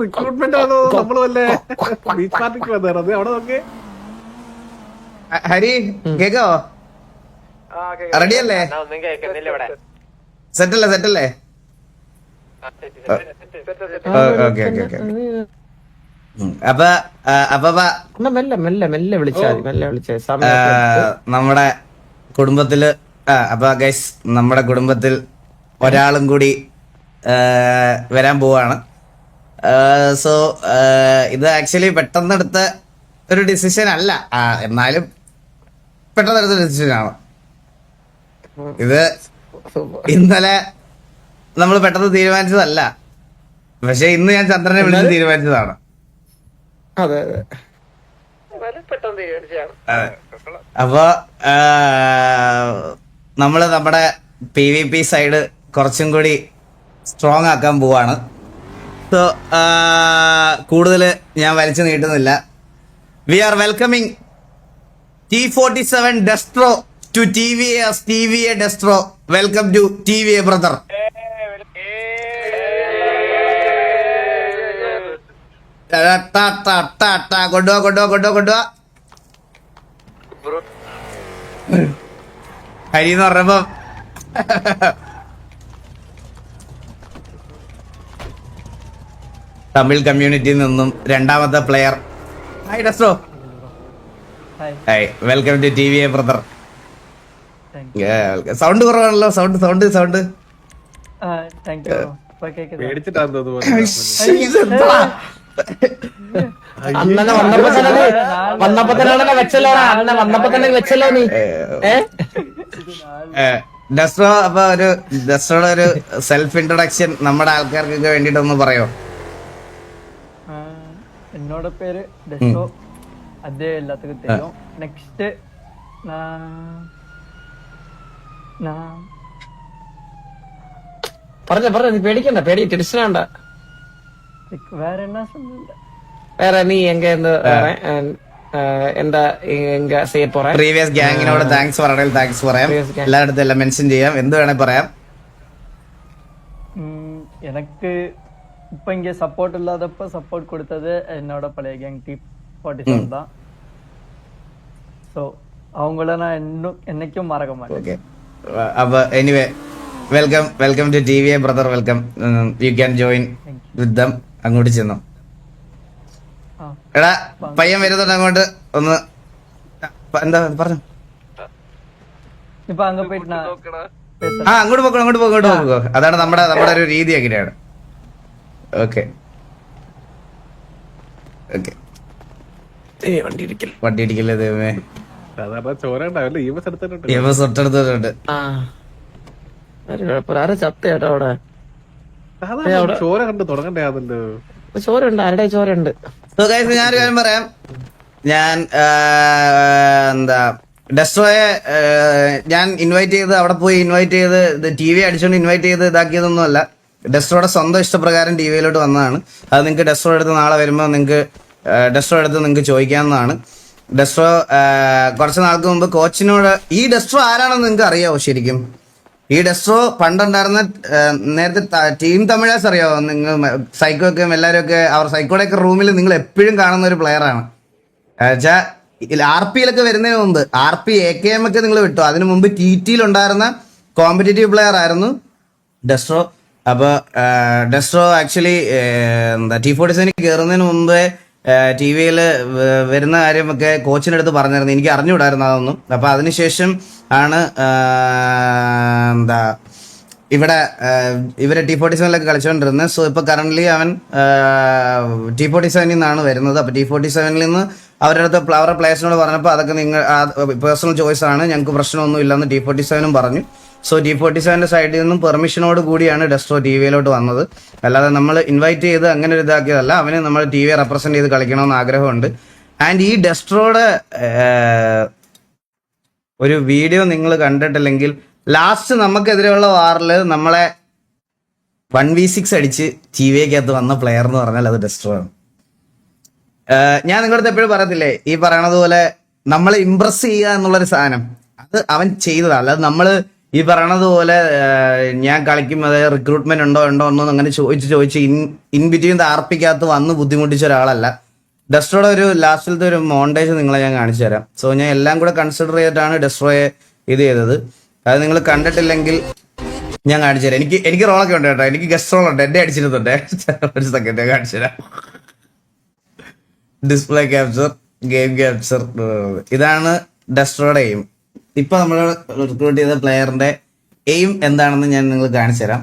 Recruitment ആണോ നമ്മള് വല്ലേ ബീച്ച് പാർട്ടിക്ക് വന്നത് അവിടെ നോക്കി. ഹരി കേക്കോ? റെഡിയല്ലേ? സെറ്റല്ലേ സെറ്റല്ലേ? Okay okay okay. മെല്ലെ വിളിച്ചാൽ നമ്മുടെ കുടുംബത്തില് അപ്പൊ ഗൈസ് നമ്മുടെ കുടുംബത്തിൽ ഒരാളും കൂടി വരാൻ പോവാണ്. സോ ഇത് ആക്ച്വലി പെട്ടെന്നെടുത്ത ഒരു ഡിസിഷൻ അല്ല, എന്നാലും പെട്ടെന്നെടുത്ത ഡിസിഷനാണ് ഇത്. ഇന്നലെ നമ്മൾ പെട്ടെന്ന് തീരുമാനിച്ചതല്ല, പക്ഷെ ഇന്ന് ഞാൻ ചന്ദ്രനെ വിളിച്ച് തീരുമാനിച്ചതാണ്. അപ്പൊ നമ്മള് നമ്മുടെ PVP സൈഡ് കുറച്ചും കൂടി സ്ട്രോങ് ആക്കാൻ പോവാണ്. സോ കൂടുതൽ ഞാൻ വലിച്ചു നീട്ടുന്നില്ല. We are welcoming T47 Destro to TVA Destro. Welcome to TVA brother. കൊണ്ടുപോവാ ഹരി എന്ന് പറഞ്ഞപ്പോ തമിഴ് കമ്മ്യൂണിറ്റിയിൽ നിന്നും രണ്ടാമത്തെ player. Hi Destro. Hi, welcome to TVA brother. Sound കുറവാണല്ലോ. സൗണ്ട് അണ്ണനെ വന്നപ്പോ തന്നെ വെച്ചല്ലോ. അണ്ണനെ വന്നപ്പോ തന്നെ വെച്ചല്ലോ നീ. ഡെസ്ട്രോ, അപ്പൊ ഡെസ്ട്രോയുടെ ഒരു സെൽഫ് ഇൻട്രൊഡക്ഷൻ നമ്മുടെ ആൾക്കാർക്കൊക്കെ വേണ്ടിട്ടൊന്ന് പറയോ? என்னோட பேரு டெஸ்டோ, அதே எல்லாத்துக்கும் தெரியும். நெக்ஸ்ட் പറഞ്ഞ നീ പേടിക്കണ്ട, ടെൻഷൻ വേണ്ട. வேற என்ன சொல்லுங்க, வேற நீ எங்க இருந்து എങ്ക ചെയ്യ പോറ. പ്രീവിയസ് ഗ്യാങ്ങിനോട് താങ്ക്സ് പറയാം. എല്ലായിടത്തും എല്ലാം മെൻഷൻ ചെയ്യാം, എന്ത് വേണേ പറയാം. எனக்கு இப்ப இங்க சப்போர்ட் இல்லாதப்ப சப்போர்ட் கொடுத்தது என்னோட பழைய கேங் T47 தான். சோ அவங்கள நான் என்னைக்கும் மறக்க மாட்டேன். അപ്പൊ anyway welcome to TVA brother. Welcome. You can join with them. അങ്ങോട്ട് ചെന്നു. എടാ പയ്യൻ വരുന്നുണ്ട് അങ്ങോട്ട്. ഒന്ന് എന്താ പറഞ്ഞു? ഇപ്പൊ അങ്ങ് പോയിട്ട് അങ്ങോട്ട് പോക്കോ. അതാണ് നമ്മുടെ ഒരു രീതി. അങ്ങനെയാണ്. ഓക്കെ വണ്ടി ഇടിക്കല്ലേ ദൈവമേ. തൊട്ടടുത്തിട്ടുണ്ട്. ചത്തേട്ടോ അവിടെ ചോരുണ്ട്. ആരുടെ ചോരുണ്ട്? ഞാനൊരു കാര്യം പറയാം. ഞാൻ ഡെസ്ട്രോയെ ഞാൻ ഇൻവൈറ്റ് ചെയ്ത് അവിടെ പോയി ഇൻവൈറ്റ് ചെയ്ത് TV അടിച്ചോണ്ട് ഇൻവൈറ്റ് ചെയ്ത് ഇതാക്കിയതൊന്നുമല്ല. ഡെസ്ട്രോയുടെ സ്വന്തം ഇഷ്ടപ്രകാരം TVയിലോട്ട് വന്നതാണ്. അത് നിങ്ങൾക്ക് ഡെസ്ട്രോ എടുത്ത് നാളെ വരുമ്പോൾ ഡെസ്ട്രോ എടുത്ത് നിങ്ങൾക്ക് ചോദിക്കാവുന്നതാണ്. ഡെസ്ട്രോ കുറച്ച് നാൾക്ക് മുമ്പ് കോച്ചിനോട്, ഈ ഡെസ്ട്രോ ആരാണെന്ന് നിങ്ങൾക്ക് അറിയാവോ ശരിക്കും? ഈ ഡെസ്ട്രോ പണ്ടുണ്ടായിരുന്ന നേരത്തെ ടീം തമിഴാസ് അറിയാവോ? നിങ്ങൾ സൈക്കോയൊക്കെ എല്ലാവരും ഒക്കെ അവർ സൈക്കോയുടെ ഒക്കെ റൂമിൽ നിങ്ങൾ എപ്പോഴും കാണുന്ന ഒരു പ്ലെയറാണ്. RPയിലൊക്കെ വരുന്നതിന് മുമ്പ് RP AKM ഒക്കെ നിങ്ങൾ വിട്ടു. അതിനു മുമ്പ് TTയിലുണ്ടായിരുന്ന കോമ്പറ്റേറ്റീവ് പ്ലെയർ ആയിരുന്നു ഡെസ്ട്രോ. അപ്പോൾ ഡെസ്ട്രോ ആക്ച്വലി T47 കയറുന്നതിന് മുമ്പേ TVയിൽ വരുന്ന കാര്യമൊക്കെ കോച്ചിനടുത്ത് പറഞ്ഞിരുന്നു. എനിക്ക് അറിഞ്ഞുകൂടായിരുന്നു അതൊന്നും. അപ്പോൾ അതിനുശേഷം ആണ് ഇവിടെ ഇവരെ T47 കളിച്ചുകൊണ്ടിരുന്നത്. സോ ഇപ്പോൾ കറണ്ട്ലി അവൻ T47 നിന്നാണ് വരുന്നത്. അപ്പോൾ T47 നിന്ന് അവരുടെ പ്ലേയേഴ്സിനോട് പറഞ്ഞപ്പോൾ അതൊക്കെ നിങ്ങൾ പേഴ്സണൽ ചോയ്സ് ആണ്, ഞങ്ങൾക്ക് പ്രശ്നമൊന്നും ഇല്ലെന്ന് T47 പറഞ്ഞു. സോ T47 സൈഡിൽ നിന്നും പെർമിഷനോട് കൂടിയാണ് ഡെസ്ട്രോ TVയിലോട്ട് വന്നത്. അല്ലാതെ നമ്മൾ ഇൻവൈറ്റ് ചെയ്ത് അങ്ങനെ ഒരു ഇതാക്കിയതല്ല. അവന് നമ്മൾ TV റെപ്രസെന്റ് ചെയ്ത് കളിക്കണമെന്ന് ആഗ്രഹമുണ്ട്. ആൻഡ് ഈ ഡെസ്ട്രോയുടെ ഒരു വീഡിയോ നിങ്ങൾ കണ്ടിട്ടില്ലെങ്കിൽ, ലാസ്റ്റ് നമുക്കെതിരെയുള്ള വാറിൽ നമ്മളെ 1v6 അടിച്ച് TVക്കകത്ത് വന്ന പ്ലെയർ എന്ന് പറഞ്ഞാൽ അത് ഡെസ്ട്രോ ആണ്. ഞാൻ നിങ്ങളുടെ എപ്പോഴും പറയത്തില്ലേ, ഈ പറയണത് പോലെ നമ്മളെ ഇംപ്രസ് ചെയ്യുക എന്നുള്ളൊരു സാധനം അത് അവൻ ചെയ്തതാണ്. അല്ലാതെ നമ്മള് ഈ പറയണത് പോലെ ഞാൻ കളിക്കും, അതായത് റിക്രൂട്ട്മെന്റ് ഉണ്ടോ എന്നൊന്നും അങ്ങനെ ചോദിച്ച് ഇൻ ബിറ്റ്വീൻ ദ ആർപ്പിക്കകത്ത് വന്ന് ബുദ്ധിമുട്ടിച്ച ഒരാളല്ല. ഡെസ്ട്രോയുടെ ഒരു ലാസ്റ്റിലത്തെ ഒരു മോണ്ടേജ് നിങ്ങളെ ഞാൻ കാണിച്ചു തരാം. സോ ഞാൻ എല്ലാം കൂടെ കൺസിഡർ ചെയ്തിട്ടാണ് ഡെസ്ട്രോയെ ഇത് ചെയ്തത്. അത് നിങ്ങൾ കണ്ടിട്ടില്ലെങ്കിൽ ഞാൻ കാണിച്ചു തരാം. എനിക്ക് റോളൊക്കെ ഉണ്ട് കേട്ടോ, എനിക്ക് ഗസ്റ്റ് റോൾ ഉണ്ട്, എന്നെ അടിച്ചിരുന്നുണ്ട്. ഒരു സെക്കൻഡ് ഞാൻ കാണിച്ചു തരാം. ഡിസ്പ്ലേ ക്യാപ്ചർ, ഗെയിം ക്യാപ്ചർ, ഇതാണ് ഡെസ്ട്രോയുടെ എയിം. ഇപ്പൊ നമ്മൾ റിക്രൂട്ട് ചെയ്ത പ്ലെയറിന്റെ എയിം എന്താണെന്ന് ഞാൻ നിങ്ങൾക്ക് കാണിച്ചു തരാം.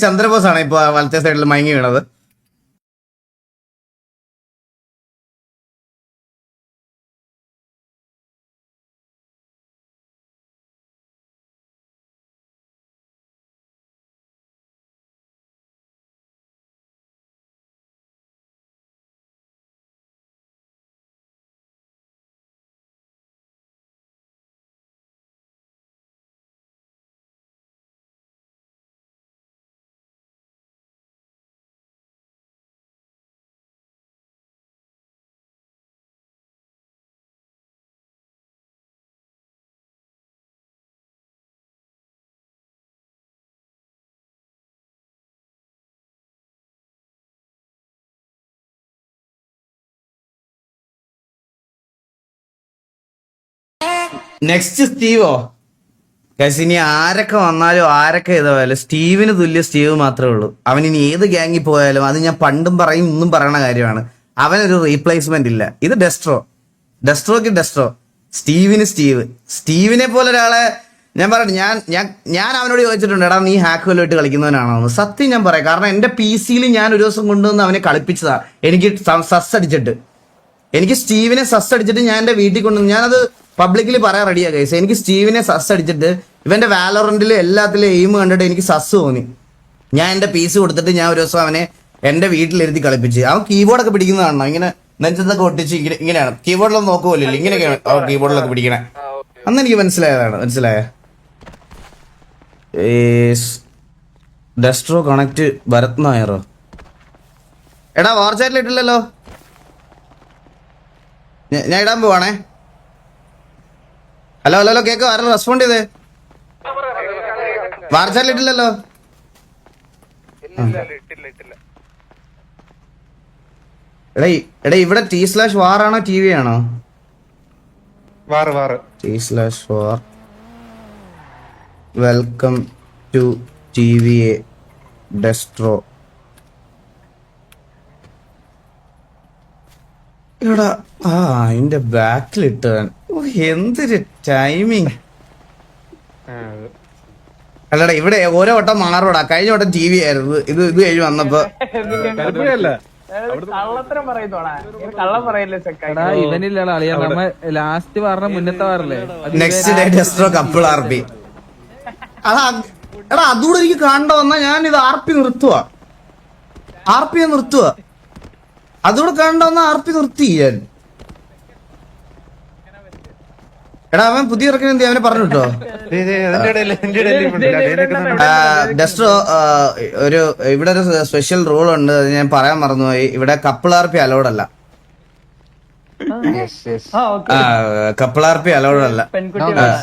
ചന്ദ്രബോസ് ആണ് ഇപ്പൊ വലത്തെ സൈഡിൽ മയങ്ങി വീണത്. Next Stevo? ഇനി ആരൊക്കെ വന്നാലും ആരൊക്കെ ഇതായാലും സ്റ്റീവിന് തുല്യ സ്റ്റീവ് മാത്രമേ ഉള്ളൂ. അവൻ ഇനി ഏത് ഗ്യാങ്ങിൽ പോയാലും, അത് ഞാൻ പണ്ടും പറയും ഇന്നും പറയണ കാര്യമാണ്, അവനൊരു റീപ്ലേസ്മെന്റ് ഇല്ല. ഇത് ഡെസ്ട്രോക്ക് ഡെസ്ട്രോ, സ്റ്റീവിന് സ്റ്റീവ്. സ്റ്റീവിനെ പോലെ ഒരാളെ ഞാൻ പറയട്ടെ, ഞാൻ അവനോട് ചോദിച്ചിട്ടുണ്ട്, എടാ നീ ഹാക്ക് വല്ലോട്ട് കളിക്കുന്നവനാണോ? സത്യം ഞാൻ പറയാം, കാരണം എന്റെ പി സിയിൽ ഞാൻ ഒരു ദിവസം കൊണ്ടുവന്ന് അവനെ കളിപ്പിച്ചതാ. എനിക്ക് സസ് അടിച്ചിട്ട്, എനിക്ക് സ്റ്റീവിനെ സസ് അടിച്ചിട്ട് ഞാൻ എന്റെ വീട്ടിൽ കൊണ്ടുവന്ന്, ഞാനത് പബ്ലിക്കലി പറയാൻ റെഡിയാ ഗൈസ്. എനിക്ക് സ്റ്റീവിനെ സസ് അടിച്ചിട്ട് ഇവന്റെ വാലോറന്റിലും എല്ലാത്തിലും എയിം കണ്ടിട്ട് എനിക്ക് സസ് തോന്നി. ഞാൻ എന്റെ പീസ് കൊടുത്തിട്ട് ഞാൻ ഒരു ദിവസം അവനെ എന്റെ വീട്ടിലിരുത്തി കളിപ്പിച്ച്. അവൻ കീബോർഡൊക്കെ പിടിക്കുന്നതാണോ, ഇങ്ങനെ നെഞ്ചത്തൊക്കെ ഒട്ടിച്ച് ഇങ്ങനെയാണ് കീബോർഡിലൊന്നും നോക്കുമല്ലോ, ഇങ്ങനെയൊക്കെയാണ് അവൻ കീബോർഡിലൊക്കെ പിടിക്കണേ. അന്ന് എനിക്ക് മനസ്സിലായ ഡെസ്ട്രോ കണക്ട് ഭരത് നായറോ? എടാ വാർചാറ്റിൽ ഇട്ടില്ലല്ലോ, ഞാൻ ഇടാൻ പോവാണേ. ഹലോ കേക്കോ? ആരും റെസ്പോണ്ട് ചെയ്തേ? വാർച്ചാലിൽ ഇട്ടില്ലല്ലോ. എടാ ഇവിടെ T/war ആണോ TV ആണോ? T/war. വെൽക്കം ടു TVA ഡെസ്ട്രോ. എടാ അതിന്റെ ബാക്കിലിട്ട് എന്തൊരു ടൈമിങ്. അല്ലടാ ഇവിടെ ഓരോ വട്ടം മാറോടാ. കഴിഞ്ഞ വട്ടം TV ആയിരുന്നു, ഇത് കഴിഞ്ഞ് വന്നപ്പോ ലാസ്റ്റ് പറഞ്ഞ മുന്നത്തെ പറഞ്ഞേ നെക്സ്റ്റ് ഡേ ഡെസ്ട്രോ കപ്പിൾ RP. എടാ അതുകൂടെ എനിക്ക് കാണണ്ട വന്നാ ഞാൻ ഇത് RP നിർത്തുക, അതുകൂടെ കാണണ്ട വന്നാ RP നിർത്തി ഞാൻ. എടാ അവൻ പുതിയ ഇറക്കുന്ന എന്ത് അവനെ പറഞ്ഞു കേട്ടോ. ഡെസ്ട്രോ ഒരു ഇവിടെ ഒരു സ്പെഷ്യൽ റൂൾ ഉണ്ട്, അത് ഞാൻ പറയാൻ മറന്നുപോയി. ഇവിടെ കപ്പിൾ ആർപി അലൗഡ് അല്ല. കപ്പിൾ ആർപി അലൗഡ് അല്ല. പെൺകുട്ടി വേണ്ട.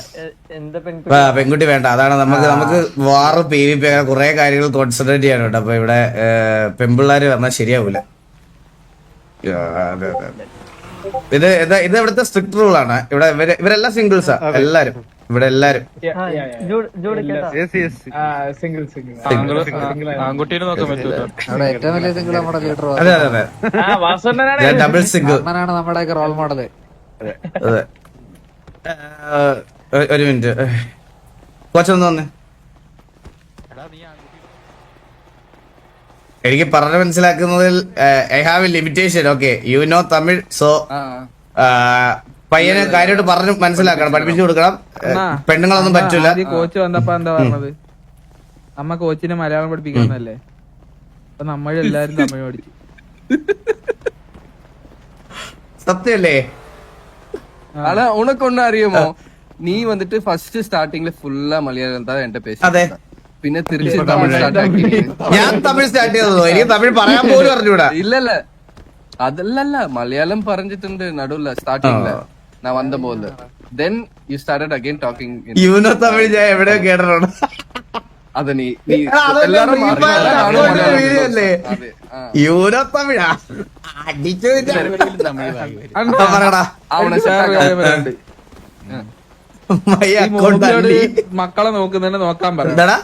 എന്ത് പെൺകുട്ടി? പെൺകുട്ടി വേണ്ട. അതാണ് നമുക്ക് വാറ് പി വി പി അങ്ങനെ കുറെ കാര്യങ്ങൾ കോൺസെൻട്രേറ്റ് ചെയ്യാനുണ്ട്. അപ്പൊ ഇവിടെ പെൺപിള്ളേര് വന്നാൽ ശരിയാവൂല. ഇത് ഇവിടുത്തെ സ്ട്രിക്ട് റൂൾ ആണ്. ഇവിടെ ഇവരെല്ലാം സിംഗിൾസാ എല്ലാരും. ഇവിടെ എല്ലാരും ആൺകുട്ടീനെ നോക്കാൻ പറ്റൂല. അവിടെ ഏറ്റവും വലിയ സിംഗിൾ നമ്മുടെ ലീഡർ അതെ അതെ അതെ ഞാൻ ഡബിൾ സിംഗിൾ. ആണ് നമ്മുടെയൊക്കെ റോൾ മോഡല്. അതെ ഒരു മിനിറ്റ് കോച്ചൊന്ന് വന്നേ. എനിക്ക് പറഞ്ഞ് മനസ്സിലാക്കുന്നതിൽ I have a limitation. Okay you know Tamil, so പയ്യന് കാര്യമായിട്ട് പറഞ്ഞ് മനസ്സിലാക്കണം, പഠിപ്പിച്ചു കൊടുക്കണം. പെണ്ണുങ്ങളൊന്നും പറ്റൂല. കോച്ച് വന്നപ്പോ എന്താ പറഞ്ഞത്? അമ്മ കോച്ചിനെ മലയാളം പഠിപ്പിക്കുന്നല്ലേ, അപ്പൊ നമ്മളെല്ലാരും തമിഴ് പഠിച്ചു. സത്യല്ലേ? ஆனா உனக்கு ஒண்ணு அறியுமோ, நீ வந்துட்டு ஃபர்ஸ்ட் ஸ்டார்டிங்ல ஃபுல்லா மலையாளம் தான் என்கிட்ட பேசி. അതെ പിന്നെ തിരിച്ച് തമിഴ് സ്റ്റാർട്ട് ആക്കി. ഞാൻ തമിഴ് സ്റ്റാർട്ട് ചെയ്തതോ? എനിക്ക് തമിഴ് പറയാൻ പോലും അറിഞ്ഞൂടാ. இல்ல அதெல்லாம் மலையாளம் பறஞ்சிட்டு நடுவுல ஸ்டார்டிங்ல நான் வந்த போது then you started again talking in you know Tamil ഞാൻ എവിടെയോ കേട്ടിട്ടുണ്ട്. അത നീ അല്ലേ അതെ യൂനോ തമിഴാ അടിച്ചു പറയടാ. അവനെ മക്കളെ നോക്കുന്നതന്നെ നോക്കാൻ പറ. എന്താടാ